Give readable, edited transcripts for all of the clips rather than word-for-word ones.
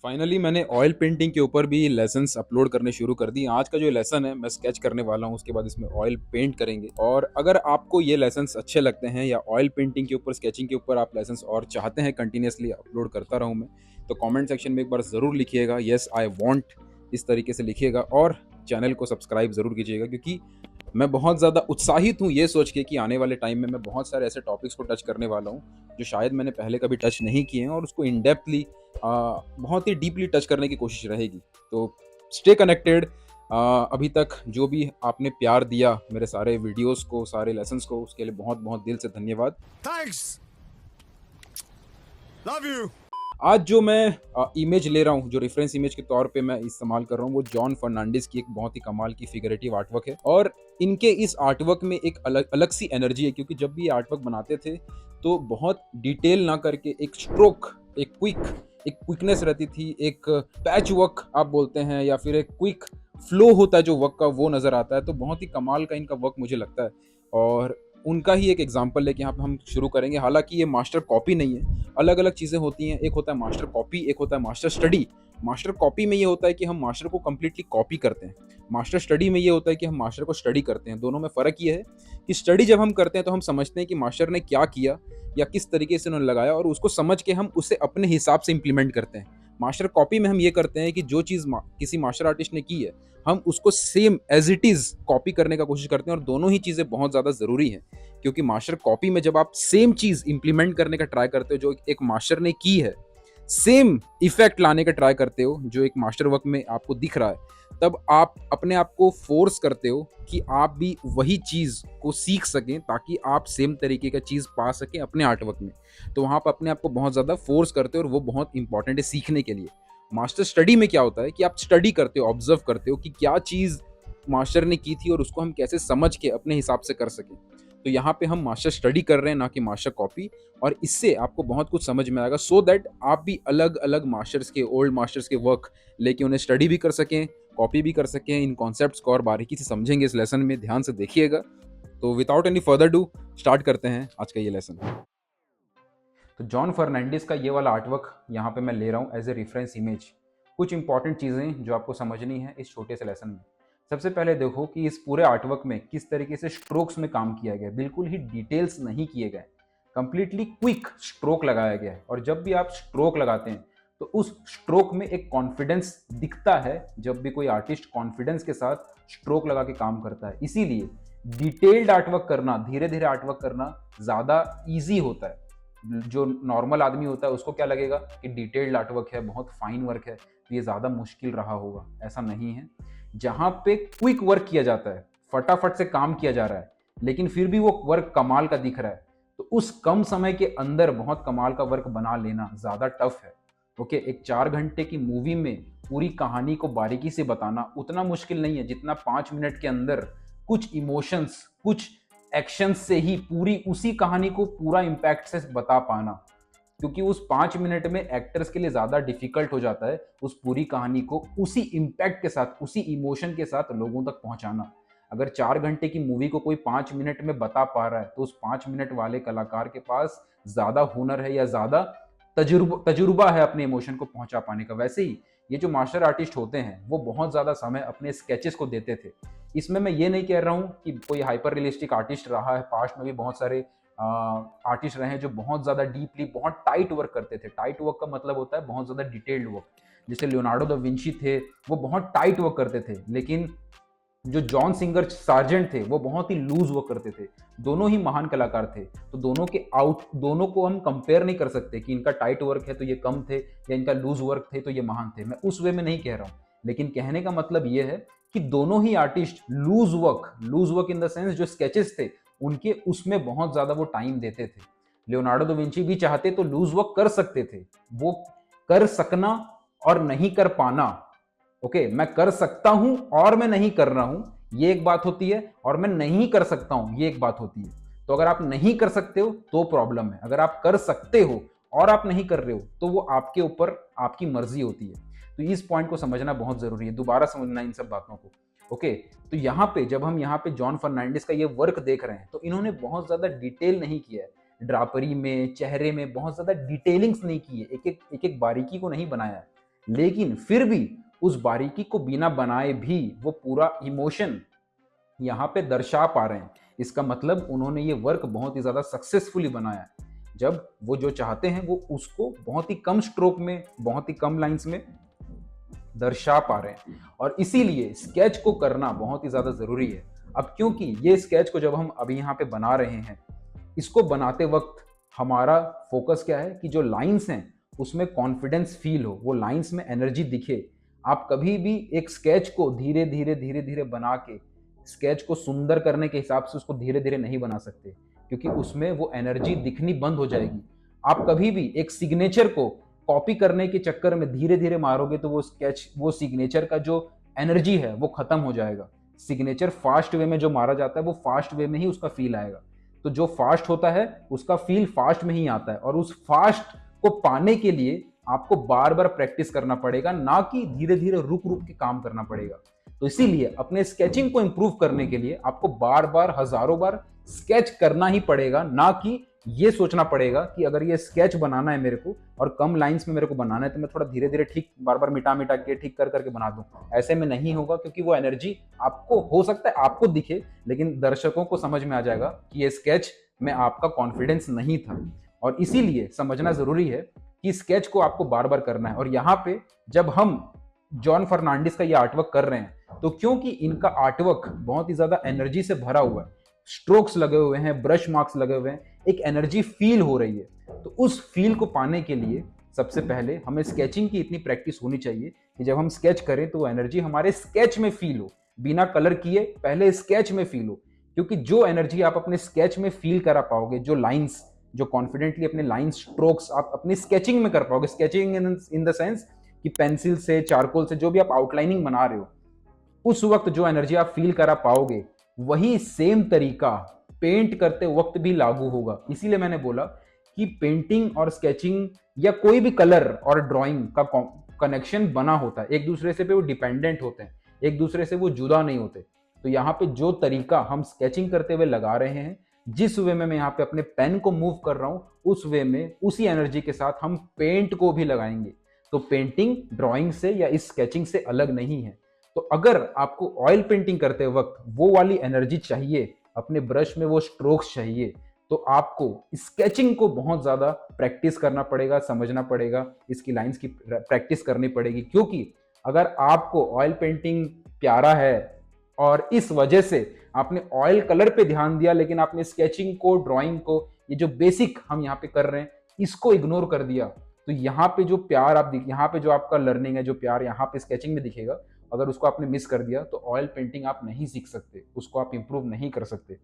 Finally मैंने oil painting के ऊपर भी लेसन्स अपलोड करने शुरू कर दिए। आज का जो लेसन है मैं स्केच करने वाला हूँ, उसके बाद इसमें ऑयल पेंट करेंगे। और अगर आपको ये लेसन्स अच्छे लगते हैं या ऑयल पेंटिंग के ऊपर, स्केचिंग के ऊपर आप लेसन्स और चाहते हैं कंटिन्यूअसली अपलोड करता रहूँ मैं, तो कमेंट सेक्शन में एक बार ज़रूर लिखिएगा, येस आई वांट, इस तरीके से लिखिएगा। और चैनल को सब्सक्राइब ज़रूर कीजिएगा, क्योंकि मैं बहुत ज़्यादा उत्साहित हूँ ये सोच के कि आने वाले टाइम में मैं बहुत सारे ऐसे टॉपिक्स को टच करने वाला हूँ जो शायद मैंने पहले कभी टच नहीं किए हैं, और उसको इन डेप्थली बहुत ही डीपली टच करने की कोशिश रहेगी। तो स्टे कनेक्टेड। अभी तक जो भी आपने प्यार दिया मेरे सारे वीडियोस को, सारे लेसन्स को, उसके लिए बहुत बहुत दिल से धन्यवाद। Thanks, love you. आज जो मैं इमेज ले रहा हूँ, जो रेफरेंस इमेज के तौर पे मैं इस्तेमाल कर रहा हूँ, वो जॉन फर्नांडिस की एक बहुत ही कमाल की फिगरेटिव आर्टवर्क है। और इनके इस आर्टवर्क में एक अलग अलग सी एनर्जी है, क्योंकि जब भी ये आर्टवर्क बनाते थे तो बहुत डिटेल ना करके एक स्ट्रोक, एक क्विकनेस रहती थी, एक पैच वर्क आप बोलते हैं, या फिर एक क्विक फ्लो होता है जो वर्क का, वो नज़र आता है। तो बहुत ही कमाल का इनका वर्क मुझे लगता है, और उनका ही एक एग्जाम्पल लेके यहाँ पे हम शुरू करेंगे। हालांकि ये मास्टर कॉपी नहीं है, अलग अलग चीज़ें होती हैं। एक होता है मास्टर कॉपी, एक होता है मास्टर स्टडी। मास्टर कॉपी में ये होता है कि हम मास्टर को कम्प्लीटली कॉपी करते हैं, मास्टर स्टडी में ये होता है कि हम मास्टर को स्टडी करते हैं। दोनों में फ़र्क ये है कि स्टडी जब हम करते हैं तो हम समझते हैं कि मास्टर ने क्या किया या किस तरीके से उन्होंने लगाया, और उसको समझ के हम उसे अपने हिसाब से इम्प्लीमेंट करते हैं। मास्टर कॉपी में हम ये करते हैं कि जो चीज़ किसी मास्टर आर्टिस्ट ने की है, हम उसको same as it is copy करने का कोशिश करते हैं। और दोनों ही चीज़ें बहुत ज़्यादा ज़रूरी हैं, क्योंकि मास्टर कॉपी में जब आप सेम चीज़ इम्प्लीमेंट करने का ट्राई करते हो जो एक मास्टर ने की है, सेम इफेक्ट लाने का ट्राई करते हो जो एक मास्टर वर्क में आपको दिख रहा है, तब आप अपने आप को फोर्स करते हो कि आप भी वही चीज़ को सीख सकें, ताकि आप सेम तरीके का चीज़ पा सकें अपने आर्ट वर्क में। तो वहाँ पर अपने आप को बहुत ज़्यादा फोर्स करते हो, और वो बहुत इंपॉर्टेंट है सीखने के लिए। मास्टर स्टडी में क्या होता है कि आप स्टडी करते हो, ऑब्जर्व करते हो कि क्या चीज़ मास्टर ने की थी और उसको हम कैसे समझ के अपने हिसाब से कर सकें। तो यहाँ पे हम मास्टर स्टडी कर रहे हैं, ना कि मास्टर कॉपी। और इससे आपको बहुत कुछ समझ में आएगा, सो दैट आप भी अलग अलग मास्टर्स के, ओल्ड मास्टर्स के वर्क लेके उन्हें स्टडी भी कर सकें, कॉपी भी कर सकें। इन कॉन्सेप्ट्स को और बारीकी से समझेंगे इस लेसन में, ध्यान से देखिएगा। तो without any further do start करते हैं आज का ये लेसन। तो जॉन फर्नांडिस का ये वाला आर्टवर्क यहाँ पे मैं ले रहा हूँ एज ए रेफरेंस इमेज। कुछ इंपॉर्टेंट चीज़ें जो आपको समझनी है इस छोटे से लेसन में। सबसे पहले देखो कि इस पूरे आर्टवर्क में किस तरीके से स्ट्रोक्स में काम किया गया है। बिल्कुल ही डिटेल्स नहीं किए गए, कंप्लीटली क्विक स्ट्रोक लगाया गया है। और जब भी आप स्ट्रोक लगाते हैं तो उस स्ट्रोक में एक कॉन्फिडेंस दिखता है। जब भी कोई आर्टिस्ट कॉन्फिडेंस के साथ स्ट्रोक लगा के काम करता है, इसीलिए डिटेल्ड आर्टवर्क करना, धीरे धीरे आर्टवर्क करना ज़्यादा ईजी होता है। जो नॉर्मल आदमी होता है उसको क्या लगेगा कि डिटेल्ड आर्टवर्क है, बहुत फाइन वर्क है, तो ये ज़्यादा मुश्किल रहा होगा। ऐसा नहीं है। जहाँ पे क्विक वर्क किया जाता है, फटाफट से काम किया जा रहा है, लेकिन फिर भी वो वर्क कमाल का दिख रहा है, तो उस कम समय के अंदर बहुत कमाल का वर्क बना लेना ज़्यादा टफ है। ओके, एक 4 घंटे की मूवी में पूरी कहानी को बारीकी से बताना उतना मुश्किल नहीं है जितना 5 मिनट के अंदर कुछ इमोशंस, कुछ एक्शन से ही पूरी उसी कहानी को पूरा इम्पैक्ट से बता पाना। क्योंकि उस 5 मिनट में एक्टर्स के लिए ज़्यादा डिफिकल्ट हो जाता है उस पूरी कहानी को उसी इम्पैक्ट के साथ, उसी इमोशन के साथ लोगों तक पहुंचाना। अगर 4 घंटे की मूवी को कोई 5 मिनट में बता पा रहा है, तो उस 5 मिनट वाले कलाकार के पास ज़्यादा हुनर है या ज़्यादा तजुर्बा है अपने इमोशन को पहुंचा पाने का। वैसे ही ये जो मास्टर आर्टिस्ट होते हैं वो बहुत ज़्यादा समय अपने स्केचेस को देते थे। इसमें मैं ये नहीं कह रहा हूँ कि कोई हाइपर रियलिस्टिक आर्टिस्ट रहा है, पास्ट में भी बहुत सारे आर्टिस्ट रहे हैं जो बहुत ज़्यादा डीपली, बहुत टाइट वर्क करते थे। टाइट वर्क का मतलब होता है बहुत ज़्यादा डिटेल्ड वर्क। जैसे लियोनार्डो दा विंची थे, वो बहुत टाइट वर्क करते थे, लेकिन जो जॉन सिंगर सार्जेंट थे वो बहुत ही लूज वर्क करते थे। दोनों ही महान कलाकार थे, तो दोनों को हम कंपेयर नहीं कर सकते कि इनका टाइट वर्क है तो ये कम थे, या इनका लूज वर्क थे तो ये महान थे। मैं उस वे में नहीं कह रहा हूँ, लेकिन कहने का मतलब ये है कि दोनों ही artist loose work in the sense जो स्केचेस थे उनके, उसमें बहुत ज्यादा वो टाइम देते थे। लियोनार्डो दा विंची भी चाहते तो लूज वर्क कर सकते थे। वो कर सकना और नहीं कर पाना, ओके, मैं कर सकता हूं और मैं नहीं कर रहा हूं, ये एक बात होती है, और मैं नहीं कर सकता हूं, ये एक बात होती है। तो अगर आप नहीं कर सकते हो तो प्रॉब्लम है। अगर आप कर सकते हो और आप नहीं कर रहे हो तो वो आपके ऊपर, आपकी मर्जी होती है। तो इस पॉइंट को समझना बहुत जरूरी है, दोबारा समझना इन सब बातों को। ओके, तो यहाँ पे जब हम यहाँ पे जॉन फर्नांडिस का ये वर्क देख रहे हैं तो इन्होंने बहुत ज्यादा डिटेल नहीं किया है। ड्रापरी में, चेहरे में बहुत ज्यादा डिटेलिंग्स नहीं की है, एक एक बारीकी को नहीं बनाया है। लेकिन फिर भी उस बारीकी को बिना बनाए भी वो पूरा इमोशन यहाँ पे दर्शा पा रहे हैं। इसका मतलब उन्होंने ये वर्क बहुत ही ज़्यादा सक्सेसफुली बनाया है। जब वो जो चाहते हैं वो उसको बहुत ही कम स्ट्रोक में, बहुत ही कम लाइंस में दर्शा पा रहे हैं, और इसीलिए स्केच को करना बहुत ही ज़्यादा ज़रूरी है। अब क्योंकि ये स्केच को जब हम अभी यहाँ पे बना रहे हैं, इसको बनाते वक्त हमारा फोकस क्या है कि जो लाइंस हैं उसमें कॉन्फिडेंस फील हो, वो लाइंस में एनर्जी दिखे। आप कभी भी एक स्केच को धीरे धीरे धीरे धीरे बना के स्केच को सुंदर करने के हिसाब से उसको धीरे धीरे नहीं बना सकते, क्योंकि उसमें वो एनर्जी दिखनी बंद हो जाएगी। आप कभी भी एक सिग्नेचर को कॉपी करने के चक्कर में धीरे धीरे मारोगे तो वो स्केच, वो सिग्नेचर का जो एनर्जी है वो खत्म हो जाएगा। सिग्नेचर फास्ट वे में जो मारा जाता है वो फास्ट वे में ही उसका फील आएगा। तो जो फास्ट होता है उसका फील फास्ट में ही आता है, और उस फास्ट को पाने के लिए आपको बार बार प्रैक्टिस करना पड़ेगा, ना कि धीरे धीरे रुक रुक के काम करना पड़ेगा। तो इसीलिए अपने स्केचिंग को इंप्रूव करने के लिए आपको बार बार, हजारों बार स्केच करना ही पड़ेगा, ना कि ये सोचना पड़ेगा कि अगर ये स्केच बनाना है मेरे को और कम लाइंस में मेरे को बनाना है तो मैं थोड़ा धीरे धीरे ठीक, बार बार मिटा मिटा के ठीक कर करके बना दूं। ऐसे में नहीं होगा, क्योंकि वो एनर्जी आपको, हो सकता है आपको दिखे, लेकिन दर्शकों को समझ में आ जाएगा कि ये स्केच में आपका कॉन्फिडेंस नहीं था। और इसीलिए समझना जरूरी है कि स्केच को आपको बार बार करना है। और यहाँ पे जब हम जॉन फर्नांडिस का ये आर्टवर्क कर रहे हैं, तो क्योंकि इनका आर्टवर्क बहुत ही ज्यादा एनर्जी से भरा हुआ है, स्ट्रोक्स लगे हुए हैं, ब्रश मार्क्स लगे हुए हैं, एक एनर्जी फील हो रही है, तो उस फील को पाने के लिए सबसे पहले हमें स्केचिंग की इतनी प्रैक्टिस होनी चाहिए कि जब हम स्केच करें तो वो एनर्जी हमारे स्केच में फील हो, बिना कलर किए पहले स्केच में फील हो। क्योंकि जो एनर्जी आप अपने स्केच में फील करा पाओगे, जो लाइंस, जो कॉन्फिडेंटली अपने लाइन स्ट्रोक्स आप अपनी स्केचिंग में कर पाओगे, स्केचिंग इन द सेंस कि पेंसिल से, चारकोल से, जो भी आप आउटलाइनिंग बना रहे हो, उस वक्त जो एनर्जी आप फील करा पाओगे, वही सेम तरीका पेंट करते वक्त भी लागू होगा। इसीलिए मैंने बोला कि पेंटिंग और स्केचिंग या कोई भी कलर और ड्राइंग का कनेक्शन बना होता है, एक दूसरे से पे वो डिपेंडेंट होते हैं, एक दूसरे से वो जुदा नहीं होते। तो यहाँ पे जो तरीका हम स्केचिंग करते हुए लगा रहे हैं, जिस वे में मैं यहाँ पे अपने पेन को मूव कर रहा हूँ, उस वे में, उसी एनर्जी के साथ हम पेंट को भी लगाएंगे। तो पेंटिंग ड्राइंग से या इस स्केचिंग से अलग नहीं है। तो अगर आपको ऑयल पेंटिंग करते वक्त वो वाली एनर्जी चाहिए, अपने ब्रश में वो स्ट्रोक्स चाहिए, तो आपको स्केचिंग को बहुत ज़्यादा प्रैक्टिस करना पड़ेगा, समझना पड़ेगा, इसकी लाइंस की प्रैक्टिस करनी पड़ेगी। क्योंकि अगर आपको ऑयल पेंटिंग प्यारा है और इस वजह से आपने ऑयल कलर पे ध्यान दिया, लेकिन आपने स्केचिंग को, ड्राइंग को, ये जो बेसिक हम यहाँ पे कर रहे हैं, इसको इग्नोर कर दिया, तो यहाँ पे जो प्यार आप, यहाँ पे जो आपका लर्निंग है, जो प्यार यहाँ पे स्केचिंग में दिखेगा, अगर उसको आपने मिस कर दिया तो ऑयल पेंटिंग आप नहीं सीख सकते, उसको आप इंप्रूव नहीं कर सकते।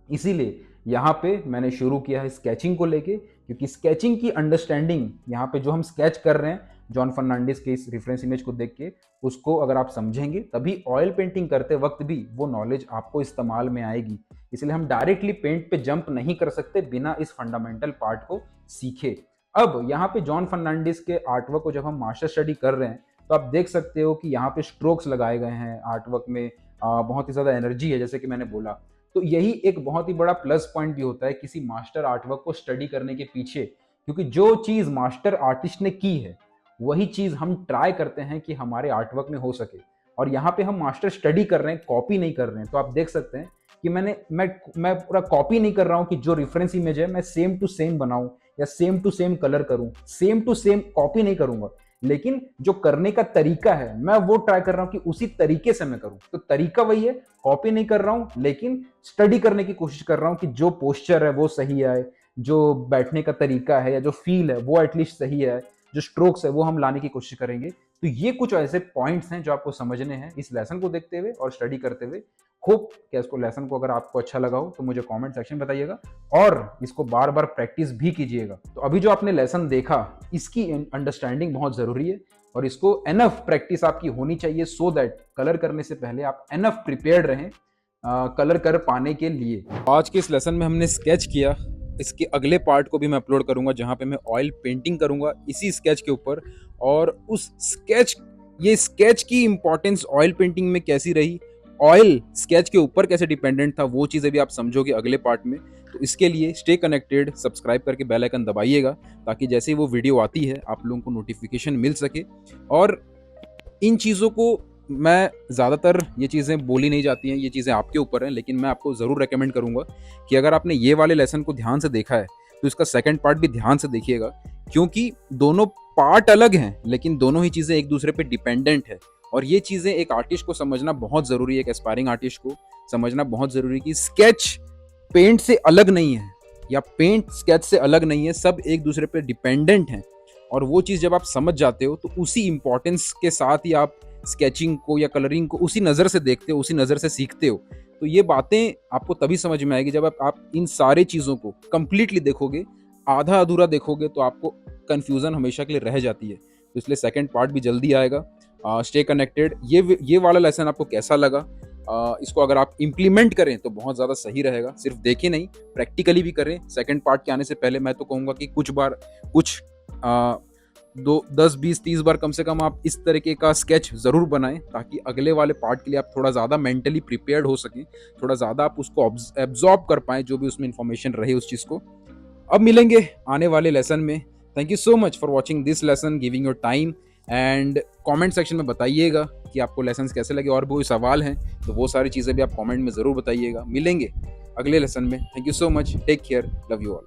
इसीलिए यहाँ पे मैंने शुरू किया है स्केचिंग को लेके, क्योंकि स्केचिंग की अंडरस्टैंडिंग, यहाँ पे जो हम स्केच कर रहे हैं जॉन फर्नांडिस के इस रेफरेंस इमेज को देख के, उसको अगर आप समझेंगे तभी ऑयल पेंटिंग करते वक्त भी वो नॉलेज आपको इस्तेमाल में आएगी। इसलिए हम डायरेक्टली पेंट पे जंप नहीं कर सकते बिना इस फंडामेंटल पार्ट को सीखे। अब यहाँ पे जॉन फर्नांडिस के आर्टवर्क को जब हम मास्टर स्टडी कर रहे हैं, तो आप देख सकते हो कि यहाँ पे स्ट्रोक्स लगाए गए हैं आर्टवर्क में, बहुत ही ज़्यादा एनर्जी है, जैसे कि मैंने बोला। तो यही एक बहुत ही बड़ा प्लस पॉइंट भी होता है किसी मास्टर आर्टवर्क को स्टडी करने के पीछे, क्योंकि जो चीज़ मास्टर आर्टिस्ट ने की है वही चीज़ हम ट्राई करते हैं कि हमारे आर्टवर्क में हो सके। और यहाँ पे हम मास्टर स्टडी कर रहे हैं, कॉपी नहीं कर रहे हैं। तो आप देख सकते हैं कि मैं पूरा कॉपी नहीं कर रहा हूँ कि जो रेफरेंस इमेज है मैं सेम टू सेम बनाऊं या सेम टू सेम कलर करूं, सेम टू सेम कॉपी नहीं करूंगा, लेकिन जो करने का तरीका है मैं वो ट्राई कर रहा हूं कि उसी तरीके से मैं करूं। तो तरीका वही है, कॉपी नहीं कर रहा हूं, लेकिन स्टडी करने की कोशिश कर रहा हूं कि जो पोस्चर है वो सही आए, जो बैठने का तरीका है या जो फील है वो एटलीस्ट सही है, जो स्ट्रोक्स है वो हम लाने की कोशिश करेंगे। तो ये कुछ ऐसे पॉइंट्स हैं जो आपको समझने हैं इस लेसन को देखते हुए और स्टडी करते हुए। होप कि इसको, लेसन को अगर आपको अच्छा लगा हो तो मुझे कमेंट सेक्शन में बताइएगा, और इसको बार बार प्रैक्टिस भी कीजिएगा। तो अभी जो आपने लेसन देखा, इसकी अंडरस्टैंडिंग बहुत ज़रूरी है और इसको एनफ प्रैक्टिस आपकी होनी चाहिए, सो दैट कलर करने से पहले आप एनफ प्रिपेयर्ड रहें कलर कर पाने के लिए। आज के इस लेसन में हमने स्केच किया, इसके अगले पार्ट को भी मैं अपलोड करूंगा जहां पे मैं ऑयल पेंटिंग करूंगा इसी स्केच के ऊपर, और उस स्केच, ये स्केच की इंपॉर्टेंस ऑयल पेंटिंग में कैसी रही, ऑयल स्केच के ऊपर कैसे डिपेंडेंट था, वो चीज़ें भी आप समझोगे अगले पार्ट में। तो तो इसके लिए स्टे कनेक्टेड, सब्सक्राइब करके बेल आइकन दबाइएगा ताकि जैसे ही वो वीडियो आती है आप लोगों को नोटिफिकेशन मिल सके। और इन चीज़ों को मैं ज़्यादातर ये चीज़ें बोली नहीं जाती हैं, ये चीज़ें आपके ऊपर हैं, लेकिन मैं आपको ज़रूर रिकमेंड करूँगा कि अगर आपने ये वाले लेसन को ध्यान से देखा है तो इसका सेकंड पार्ट भी ध्यान से देखिएगा, क्योंकि दोनों पार्ट अलग हैं लेकिन दोनों ही चीज़ें एक दूसरे पे डिपेंडेंट है। और ये चीज़ें एक आर्टिस्ट को समझना बहुत ज़रूरी है, एक एस्पायरिंग आर्टिस्ट को समझना बहुत ज़रूरी है कि स्केच पेंट से अलग नहीं है या पेंट स्केच से अलग नहीं है, सब एक दूसरे पे डिपेंडेंट हैं। और वो चीज़ जब आप समझ जाते हो तो उसी इम्पोर्टेंस के साथ ही आप स्केचिंग को या कलरिंग को उसी नज़र से देखते हो, उसी नज़र से सीखते हो। तो ये बातें आपको तभी समझ में आएगी जब आप इन सारे चीज़ों को कंप्लीटली देखोगे, आधा अधूरा देखोगे तो आपको कन्फ्यूज़न हमेशा के लिए रह जाती है। तो इसलिए सेकंड पार्ट भी जल्दी आएगा। Stay connected. ये वाला लेसन आपको कैसा लगा? इसको अगर आप इम्प्लीमेंट करें तो बहुत ज़्यादा सही रहेगा। सिर्फ देखें नहीं, प्रैक्टिकली भी करें। सेकंड पार्ट के आने से पहले मैं तो कहूँगा कि कुछ अ, 10, 20, 30 बार कम से कम आप इस तरीके का स्केच ज़रूर बनाएँ ताकि अगले वाले पार्ट के लिए आप थोड़ा ज़्यादा मेंटली प्रिपेयर्ड हो सकें, थोड़ा ज़्यादा आप उसको एब्ज़ॉर्ब कर पाएँ जो भी उसमें इन्फॉर्मेशन रहे उस चीज़ को। अब मिलेंगे आने वाले लेसन में। Thank you so much for watching this lesson, giving your time. And comment section में बताइएगा कि आपको लेसन्स कैसे लगे, और भी कोई सवाल हैं तो वो सारी चीज़ें भी आप कमेंट में ज़रूर बताइएगा। मिलेंगे अगले लेसन में। Thank you so much, take care, love you all.